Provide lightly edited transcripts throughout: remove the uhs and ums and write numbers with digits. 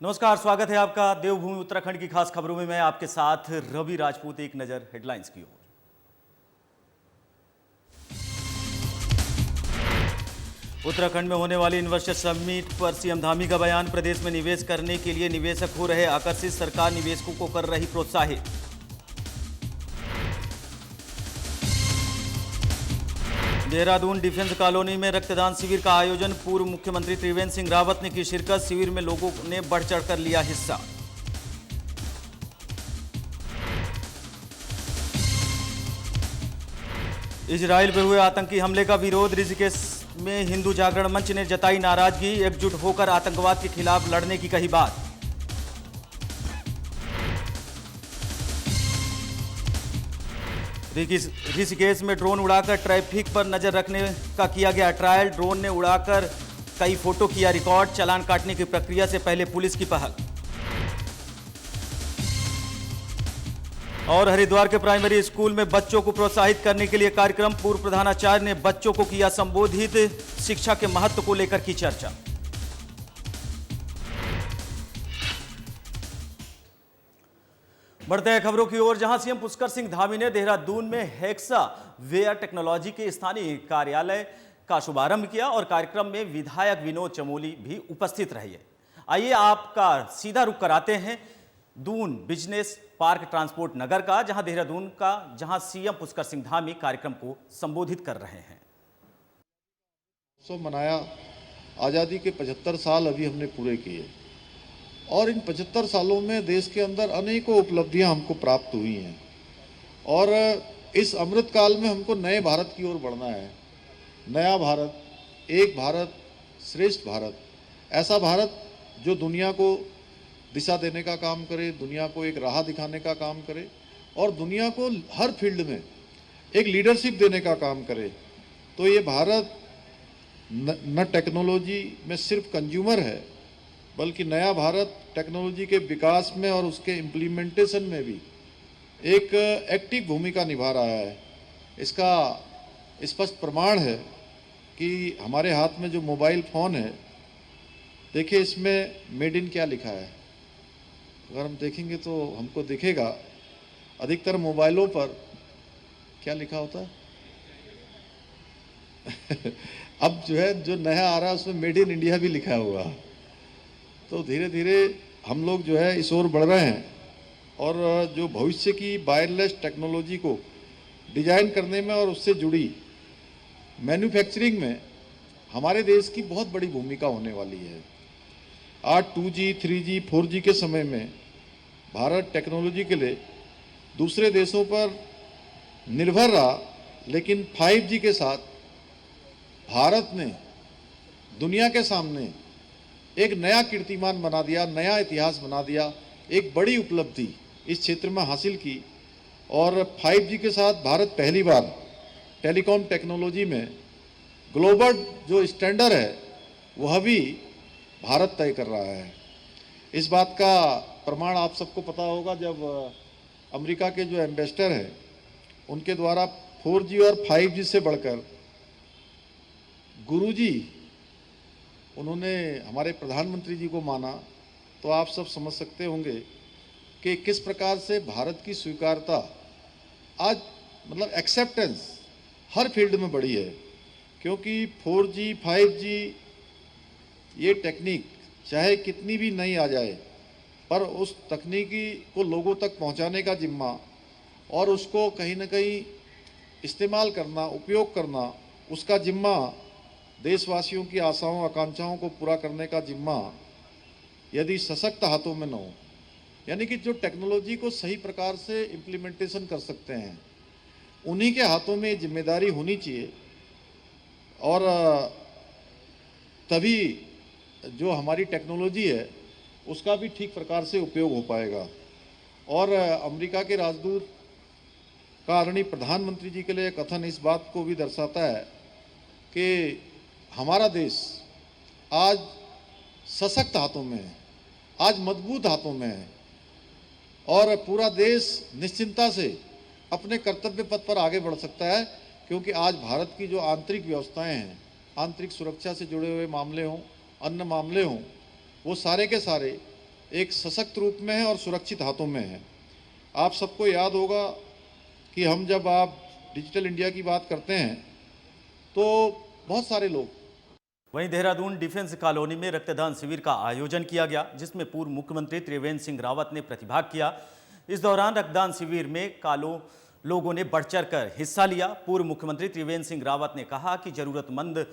नमस्कार, स्वागत है आपका देवभूमि उत्तराखंड की खास खबरों में। मैं आपके साथ रवि राजपूत। एक नजर हेडलाइंस की ओर। उत्तराखंड में होने वाली इन्वेस्टर समिट पर सीएम धामी का बयान। प्रदेश में निवेश करने के लिए निवेशक हो रहे आकर्षित, सरकार निवेशकों को कर रही प्रोत्साहित। देहरादून डिफेंस कॉलोनी में रक्तदान शिविर का आयोजन। पूर्व मुख्यमंत्री त्रिवेंद्र सिंह रावत ने की शिरकत। शिविर में लोगों ने बढ़ चढ़कर लिया हिस्सा। इजराइल पर हुए आतंकी हमले का विरोध। ऋषिकेश में हिंदू जागरण मंच ने जताई नाराजगी। एकजुट होकर आतंकवाद के खिलाफ लड़ने की कही बात। ऋषिकेश में ड्रोन उड़ाकर ट्रैफिक पर नजर रखने का किया गया ट्रायल। ड्रोन ने उड़ाकर कई फोटो किया रिकॉर्ड। चालान काटने की प्रक्रिया से पहले पुलिस की पहल। और हरिद्वार के प्राइमरी स्कूल में बच्चों को प्रोत्साहित करने के लिए कार्यक्रम। पूर्व प्रधानाचार्य ने बच्चों को किया संबोधित। शिक्षा के महत्व को लेकर की चर्चा। बढ़ते हैं खबरों की ओर, जहां सीएम पुष्कर सिंह धामी ने देहरादून में हेक्सा वेयर टेक्नोलॉजी के स्थानीय कार्यालय का शुभारंभ किया और कार्यक्रम में विधायक विनोद चमोली भी उपस्थित रहे। आइए आपका सीधा रुख कराते हैं दून बिजनेस पार्क ट्रांसपोर्ट नगर का, जहां सीएम पुष्कर सिंह धामी कार्यक्रम को संबोधित कर रहे हैं। मनाया, आज़ादी के 75 साल अभी हमने पूरे किए और इन 75 सालों में देश के अंदर अनेकों उपलब्धियां हमको प्राप्त हुई हैं और इस अमृत काल में हमको नए भारत की ओर बढ़ना है। नया भारत, एक भारत, श्रेष्ठ भारत, ऐसा भारत जो दुनिया को दिशा देने का काम करे, दुनिया को एक राह दिखाने का काम करे और दुनिया को हर फील्ड में एक लीडरशिप देने का काम करे। तो ये भारत न टेक्नोलॉजी में सिर्फ कंज्यूमर है, बल्कि नया भारत टेक्नोलॉजी के विकास में और उसके इम्प्लीमेंटेशन में भी एक एक्टिव भूमिका निभा रहा है। इसका स्पष्ट प्रमाण है कि हमारे हाथ में जो मोबाइल फ़ोन है, देखिए इसमें मेड इन क्या लिखा है। अगर हम देखेंगे तो हमको दिखेगा अधिकतर मोबाइलों पर क्या लिखा होता है अब जो नया आ रहा है उसमें मेड इन इंडिया भी लिखा हुआ। तो धीरे धीरे हम लोग इस ओर बढ़ रहे हैं और जो भविष्य की वायरलेस टेक्नोलॉजी को डिजाइन करने में और उससे जुड़ी मैन्युफैक्चरिंग में हमारे देश की बहुत बड़ी भूमिका होने वाली है। आज 2G, 3G, 4G के समय में भारत टेक्नोलॉजी के लिए दूसरे देशों पर निर्भर रहा, लेकिन 5G के साथ भारत ने दुनिया के सामने एक नया कीर्तिमान बना दिया, नया इतिहास बना दिया, एक बड़ी उपलब्धि इस क्षेत्र में हासिल की। और 5G के साथ भारत पहली बार टेलीकॉम टेक्नोलॉजी में ग्लोबल जो स्टैंडर्ड है वह भी भारत तय कर रहा है। इस बात का प्रमाण आप सबको पता होगा जब अमेरिका के जो एम्बेसडर हैं उनके द्वारा 4G और 5G से बढ़कर गुरुजी उन्होंने हमारे प्रधानमंत्री जी को माना। तो आप सब समझ सकते होंगे कि किस प्रकार से भारत की स्वीकार्यता आज एक्सेप्टेंस हर फील्ड में बढ़ी है, क्योंकि 4G, 5G ये टेक्निक चाहे कितनी भी नई आ जाए, पर उस तकनीकी को लोगों तक पहुंचाने का जिम्मा और उसको कहीं ना कहीं इस्तेमाल करना, उपयोग करना, उसका जिम्मा देशवासियों की आशाओं आकांक्षाओं को पूरा करने का जिम्मा यदि सशक्त हाथों में न हो, यानी कि जो टेक्नोलॉजी को सही प्रकार से इम्प्लीमेंटेशन कर सकते हैं, उन्हीं के हाथों में जिम्मेदारी होनी चाहिए। और तभी जो हमारी टेक्नोलॉजी है उसका भी ठीक प्रकार से उपयोग हो पाएगा। और अमेरिका के राजदूत का आदरणीय प्रधानमंत्री जी के लिए कथन इस बात को भी दर्शाता है कि हमारा देश आज सशक्त हाथों में है, आज मजबूत हाथों में है और पूरा देश निश्चिंता से अपने कर्तव्य पथ पर आगे बढ़ सकता है, क्योंकि आज भारत की जो आंतरिक व्यवस्थाएं हैं, आंतरिक सुरक्षा से जुड़े हुए मामले हों, अन्य मामले हों, वो सारे के सारे एक सशक्त रूप में है और सुरक्षित हाथों में है। आप सबको याद होगा कि हम जब आप डिजिटल इंडिया की बात करते हैं तो बहुत सारे लोग। वहीं देहरादून डिफेंस कॉलोनी में रक्तदान शिविर का आयोजन किया गया, जिसमें पूर्व मुख्यमंत्री त्रिवेंद्र सिंह रावत ने प्रतिभाग किया। इस दौरान रक्तदान शिविर में लोगों ने बढ़ चढ़ कर हिस्सा लिया। पूर्व मुख्यमंत्री त्रिवेंद्र सिंह रावत ने कहा कि जरूरतमंद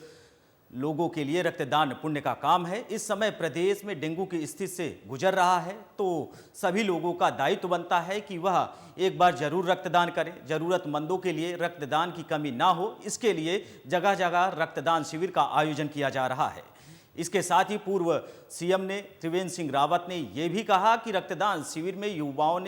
लोगों के लिए रक्तदान पुण्य का काम है। इस समय प्रदेश में डेंगू की स्थिति से गुजर रहा है, तो सभी लोगों का दायित्व बनता है कि वह एक बार जरूर रक्तदान करें। जरूरतमंदों के लिए रक्तदान की कमी ना हो, इसके लिए जगह जगह रक्तदान शिविर का आयोजन किया जा रहा है। इसके साथ ही पूर्व सीएम ने त्रिवेंद्र सिंह रावत ने यह भी कहा कि रक्तदान शिविर में युवाओं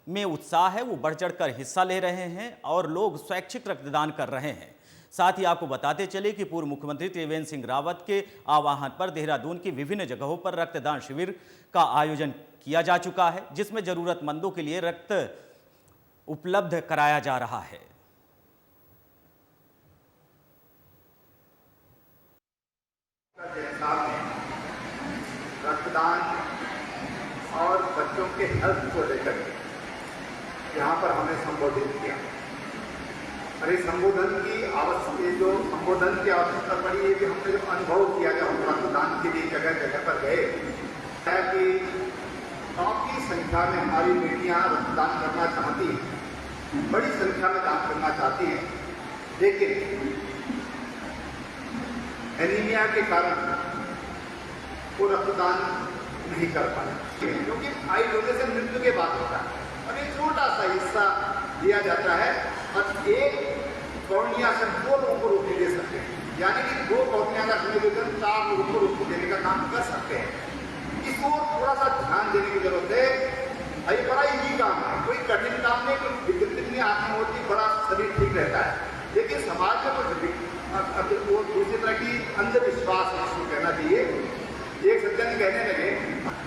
में उत्साह है, वो बढ़ चढ़ कर हिस्सा ले रहे हैं और लोग स्वैच्छिक रक्तदान कर रहे हैं। साथ ही आपको बताते चले कि पूर्व मुख्यमंत्री त्रिवेंद्र सिंह रावत के आह्वान पर देहरादून की विभिन्न जगहों पर रक्तदान शिविर का आयोजन किया जा चुका है, जिसमें जरूरतमंदों के लिए रक्त उपलब्ध कराया जा रहा है। रक्तदान और बच्चों के हेल्थ को लेकर यहाँ पर हमें संबोधित किया और इस संबोधन की आवश्यकता पड़ी है कि हमने जो अनुभव किया जब हम रक्तदान के लिए जगह जगह पर गए है कि काफी संख्या में हमारी बेटियां रक्तदान करना चाहती हैं, बड़ी संख्या में दान करना चाहती हैं, लेकिन एनीमिया के कारण वो रक्तदान नहीं कर पाए, क्योंकि आई डोनेशन मृत्यु के बाद होता है और एक छोटा सा हिस्सा दिया जाता है और एक कॉर्निया से 2 लोगों को रोटी दे सकते हैं, यानी कि 2 कॉर्निया का संयोजन 4 लोगों को रोटी देने का काम कर सकते हैं। इसको थोड़ा सा ध्यान देने की जरूरत है। ये बड़ा इजी काम है, कोई कठिन काम नहीं, कोई विकृति नहीं आती होती, बड़ा शरीर ठीक रहता है, लेकिन समाज में कुछ वो दूसरी तरह की अंधविश्वास इसको कहना चाहिए। एक सज्जन कहने लगे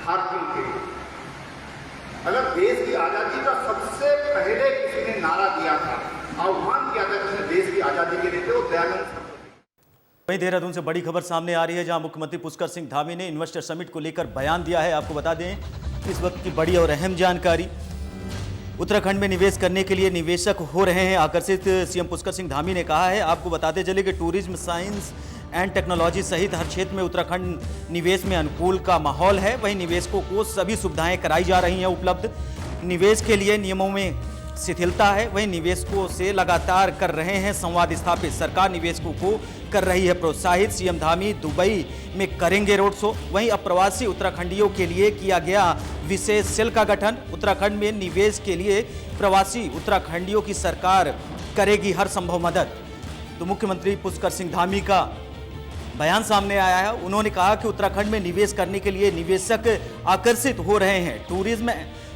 भारतीयों के, अगर देश की आजादी का सबसे पहले किसी ने नारा दिया था, आह्वान किया था जिसने देश की आजादी के लिए, वो दयानंद। वहीं देहरादून से बड़ी खबर सामने आ रही है, जहां मुख्यमंत्री पुष्कर सिंह धामी ने इन्वेस्टर समिट को लेकर बयान दिया है। आपको बता दें इस वक्त की बड़ी और अहम जानकारी, उत्तराखंड में निवेश करने के लिए निवेशक हो रहे हैं आकर्षित। सीएम पुष्कर सिंह धामी ने कहा है, आपको बताते चले कि टूरिज्म, साइंस एंड टेक्नोलॉजी सहित हर क्षेत्र में उत्तराखंड निवेश में अनुकूल का माहौल है। वहीं निवेशकों को सभी सुविधाएं कराई जा रही हैं उपलब्ध। निवेश के लिए नियमों में शिथिलता है, वहीं निवेशकों से लगातार कर रहे हैं संवाद स्थापित। सरकार निवेशकों को कर रही है प्रोत्साहित। सीएम धामी दुबई में करेंगे रोड शो। वहीं अप्रवासी उत्तराखंडियों के लिए किया गया विशेष सेल का गठन। उत्तराखंड में निवेश के लिए प्रवासी उत्तराखंडियों की सरकार करेगी हर संभव मदद। तो मुख्यमंत्री पुष्कर सिंह धामी का बयान सामने आया है। उन्होंने कहा कि उत्तराखंड में निवेश करने के लिए निवेशक आकर्षित हो रहे हैं। टूरिज्म,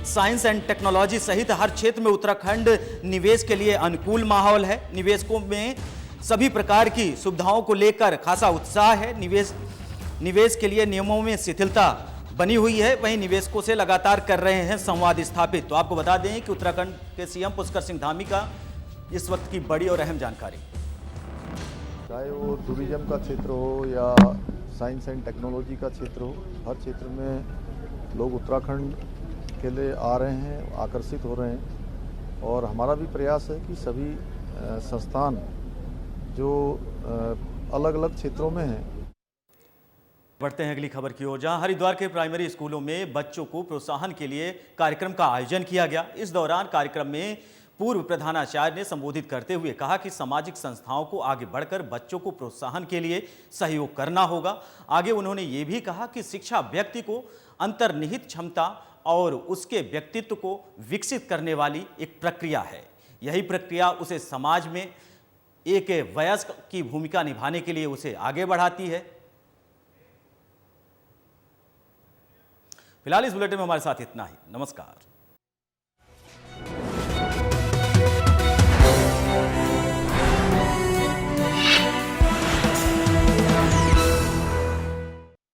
साइंस एंड टेक्नोलॉजी सहित हर क्षेत्र में उत्तराखंड निवेश के लिए अनुकूल माहौल है। निवेशकों में सभी प्रकार की सुविधाओं को लेकर खासा उत्साह है। निवेश के लिए नियमों में शिथिलता बनी हुई है, वहीं निवेशकों से लगातार कर रहे हैं संवाद स्थापित। तो आपको बता दें कि उत्तराखंड के सीएम पुष्कर सिंह धामी का इस वक्त की बड़ी और अहम जानकारी। चाहे वो टूरिज्म का क्षेत्र हो या साइंस एंड टेक्नोलॉजी का क्षेत्र हो, हर क्षेत्र में लोग उत्तराखंड के लिए आ रहे हैं, आकर्षित हो रहे हैं। और हमारा भी प्रयास है कि सभी संस्थान जो अलग अलग क्षेत्रों में हैं। बढ़ते हैं अगली खबर की ओर, जहां हरिद्वार के प्राइमरी स्कूलों में बच्चों को प्रोत्साहन के लिए कार्यक्रम का आयोजन किया गया। इस दौरान कार्यक्रम में पूर्व प्रधानाचार्य ने संबोधित करते हुए कहा कि सामाजिक संस्थाओं को आगे बढ़कर बच्चों को प्रोत्साहन के लिए सहयोग करना होगा। आगे उन्होंने ये भी कहा कि शिक्षा व्यक्ति को अंतर्निहित क्षमता और उसके व्यक्तित्व को विकसित करने वाली एक प्रक्रिया है। यही प्रक्रिया उसे समाज में एक वयस्क की भूमिका निभाने के लिए उसे आगे बढ़ाती है। फिलहाल इस बुलेटिन में हमारे साथ इतना ही। नमस्कार।